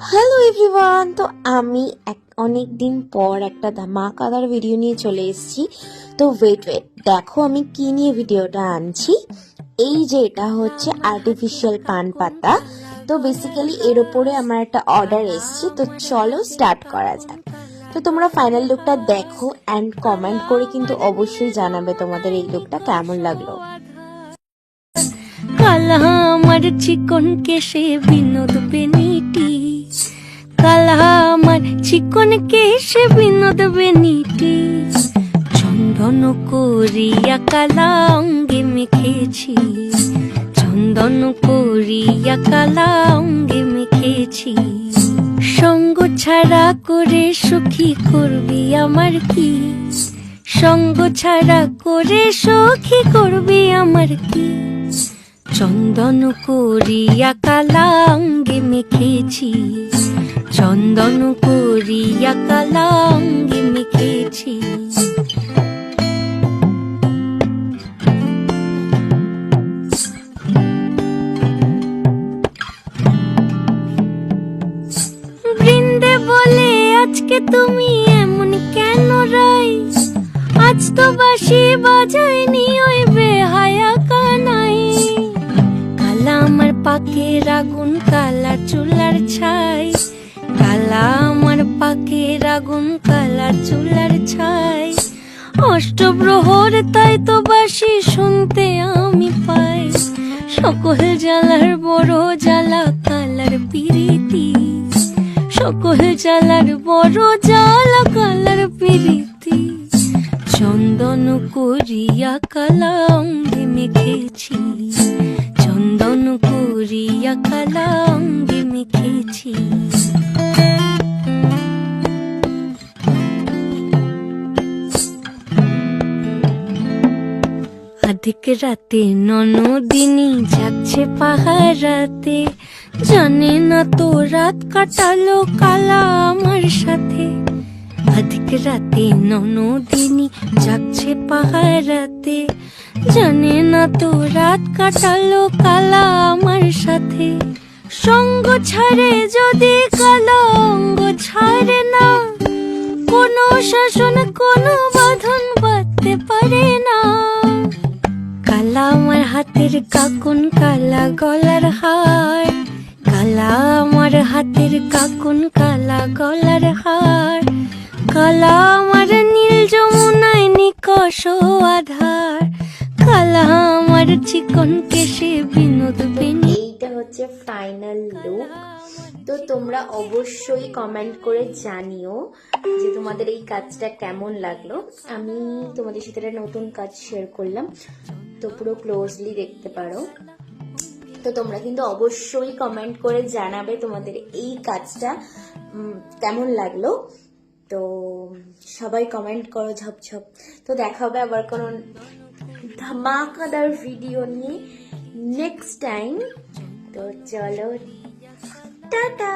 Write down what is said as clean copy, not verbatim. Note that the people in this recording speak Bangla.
হ্যালো এভরিওয়ান, তো আমি অনেক দিন পর একটা ধামাকাদার ভিডিও নিয়ে চলে এসেছি। তো ওয়েট দেখো আমি কি নিয়ে ভিডিওটা আনছি। এই যে এটা হচ্ছে আর্টিফিশিয়াল পান পাতা। তো বেসিক্যালি এর ওপরে আমার একটা অর্ডার এসেছে, তো চলো স্টার্ট করা যাক। তো তোমরা ফাইনাল লুকটা দেখো অ্যান্ড কমেন্ট করে কিন্তু অবশ্যই জানাবে তোমাদের এই লুকটা কেমন লাগলো। কালা আমার চিকন কেশে বিনোদ বেনিটি, কালা আমার চিকন কেশে বিনোদ বেনিটি, চন্দন করিয়া কালা অঙ্গে মেখেছি, চন্দন করিয়া কালা অঙ্গে মেখেছি। সঙ্গ ছাড়া করে সুখী করবি আমার কি, সঙ্গ ছাড়া করে সখী করবি আমার কি, চন্দন করিয়া কালা অঙ্গে মেখেছি, চন্দন করিয়া কালা অঙ্গে মেখেছি। বৃন্দে বলে আজকে তুমি এমন কেন রাই, আজ তো বাঁশি বাজায়নি ওই বেহায়া কানাই। কালা আমার পাকের আগুন কালা চুলার ছাই, কালা আমার পাকের আগুন কালা চুলার ছাই। অষ্টপ্রহর তাই তো বাঁশি শুনতে আমি পাই, সকল জ্বালার বড় জ্বালা কালার পিরিতি, সকল জ্বালার বড় জ্বালা কালার পিরিতি। চন্দন করিয়া কালা অঙ্গে মেখেছি, চন্দন করিয়া কালা অঙ্গে মেখেছি। আধিক রাতে ননদিনী যাচ্ছে পাহারাতে, জানে না তো রাত কাটালো কালা আমার সাথে। আধিক রাতে ননদিনী যাচ্ছে পাহারাতে, জানে না তো রাত কাটালো কালা আমার সাথে। সঙ্গ ছাড়ে যদি কালা অঙ্গ ছাড়ে না, কোনো শাসন কোনো বাঁধন বাঁধতে পারে না। কালা আমার হাতের কাকুন কালা গলার হার, কালা আমার হাতের কাকুন কালা গলার হার, কালা আমার নীল যমুনায় নিকষ আধার, কালা আমার চিকন কেশে বিনোদ বেনি। এইটা হচ্ছে ফাইনাল লুক। তো তোমরা অবশ্যই কমেন্ট করে জানিও যে তোমাদের এই কাজটা কেমন লাগলো। আমি তোমাদের সাথে একটা নতুন কাজ শেয়ার করলাম, তো পুরো ক্লোজলি দেখতে পারো। তো তোমরা কিন্তু অবশ্যই কমেন্ট করে জানাবে তোমাদের এই কাজটা কেমন লাগলো। তো সবাই কমেন্ট করো ঝপঝপ। তো দেখা হবে আবার কোনো ধামাকাদার ভিডিও নিয়ে নেক্সট টাইম। তো চলো টাটা।